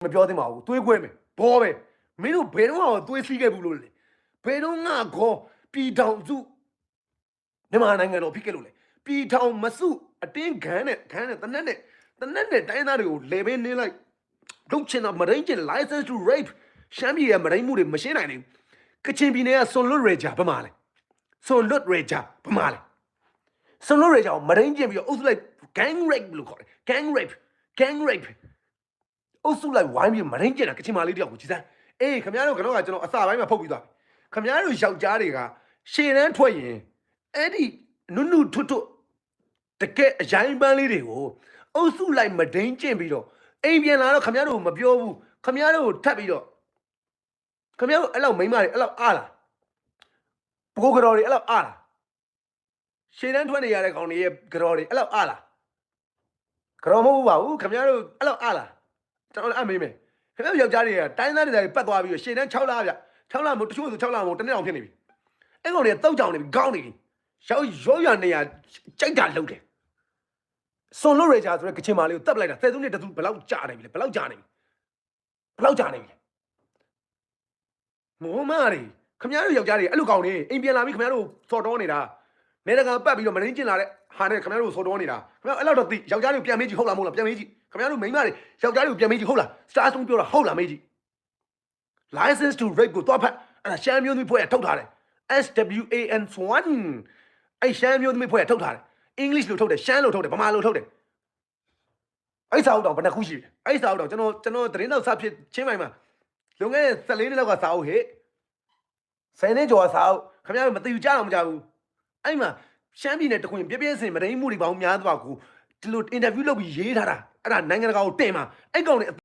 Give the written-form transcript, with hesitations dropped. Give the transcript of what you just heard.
မပြောသင့်ပါဘူးသွေးကွဲမယ်ဘောပဲမင်းတို့ဘယ်တော့သွေးစီးခဲ့ဘူးလို့လေဘယ်တော့ငါခေါ်ပြည်ထောင်စုမြန်မာနိုင်ငံတော်ဖြစ်ခဲ့လို့လေပြည်ထောင်မစုအတင်းခန်းနဲ့တနက်နဲ့တိုင်းသားတွေကိုလေဘင်းနေလိုက်လုပ်ချင်တာမရင်းချင် license to rape ရှမ်းပြည်ရဲ့မရင်းမှုတွေမရှင်းနိုင်ဘူးကချင်ပြည်နယ်ကစွန်လွတ်ရေဂျာဘာမှလဲစွန်လွတ်ရေဂျာဘာမှလဲစွန်လွတ်ရေဂျာကိုမရင်းချင်ပြီးတော့အုပ်စုလိုက် gang rape လို့ခေါ်တယ် gang rape အုပ်စုလိုက်ဝိုင်းပြီးမရင်းချင်တာကချင်မလေးတယောက်ကိုကြည်စမ်းအေးခင်ဗျားတို့ကတော့ကျွန်တော်အစာပိုင်းမှာဖုတ်ပြီးသွားပြီခင်ဗျားတို့ယောက်ျားတွေကရှည်တန်းထွက်ရင်အဲ့ဒီနုထွတ်တကယ်အရင်ပန်းလေးတွေကိုအုပ်စုလိုက်မဒိန်းကျင့်ပြီးတော့အိမ်ပြန်လာတော့ခင်ဗျားတို့မပြောဘူးခင်ဗျားတို့ထပ်ပြီးတော့ခင်ဗျားတို့အဲ့လောက်မိန်းမတွေအဲ့လောက်အားလားပကိုးကြော်တွေအဲ့လောက်အားလားရှည်တန်းထွက်နေရတဲ့ကောင်တွေရဲ့ကြော်တွေအဲ့လောက်အားလားကြော်မဟုတ်ပါဘူးခင်ဗျားတို့အဲ့လောက်အားလားကျွန်တော်အမေးမယ်ခင်ဗျားတို့ယောက်ျားတွေကတိုင်းသားတွေပတ်သွားပြီးတော့ရှည်တန်း6လဗျ6လမို့တချို့ဆို6လမို့တစ်နှစ်အောင်ဖြစ်နေပြီအဲ့ကောင်တွေတောက်ကြောင်နေပြီခေါင်းနေပြီရောရနေရကြိုက်တာလုံးတယ်စွန်လို့ရေဂျာဆိုတဲ့ကချင်မာလေးကိုတက်လိုက်တာ30နှစ်တသူဘယ်လောက်ကြာနေပြီလဲဘယ်လောက်ကြာနေပြီမိုးမားတွေခင်ဗျားတို့ယောက်ျားတွေအဲ့လိုကောင်နေအိမ်ပြန်လာပြီးခင်ဗျားတို့စော်တော်နေတာနေတကာပတ်ပြီးတော့မရင်းကျင်လာတဲ့ဟာနဲ့ခင်ဗျားတို့စော်တော်နေတာခင်ဗျားအဲ့လောက်တော့သိယောက်ျားတွေကိုပြန်မေးကြည့်ဟုတ်လားမဟုတ်လားပြန်မေးကြည့်ခင်ဗျားတို့မိန်းမတွေယောက်ျားတွေကိုပြန်မေးကြည့်ဟုတ်လားစတားဆုံးပြောတာဟုတ်လားမေးကြည့် license to rape ကိုတော့ဖတ်အဲ့ဒါရှမ်းမျိုးသမီးဖွဲ့ထုတ်ထားတယ် SWAN အဲ့ရှမ်းမျိုးသမီးဖွဲ့ထုတ်ထားတယ် English လို့ထုတ်တယ်ရှမ်းလို့ထုတ်တယ်ဗမာလို့ထုတ်တယ်အဲ့စာအုပ်တော့ဘယ်နှခုရှိလဲအဲ့စာအုပ်တော့ကျွန်တော်သတင်းတော့စဖြစ်ချင်းပိုင်းမှာလွန်ခဲ့တဲ့14နှစ်လောက်ကစာအုပ်ဟဲ့10နှစ်ကျော်စာအုပ်ခင်ဗျားတို့မသိဘူးကြားတော့မကြားဘူးအဲ့မှာရှမ်းပြည်နယ်တခွင်ပြစင်မရင်းမှုတွေပေါင်းများသွားကိုဒီလို interview လုပ်ပြီးရေးထားတာအဲ့ဒါနိုင်ငံတကာကိုတင်မှာအဲ့ကောင်တွေ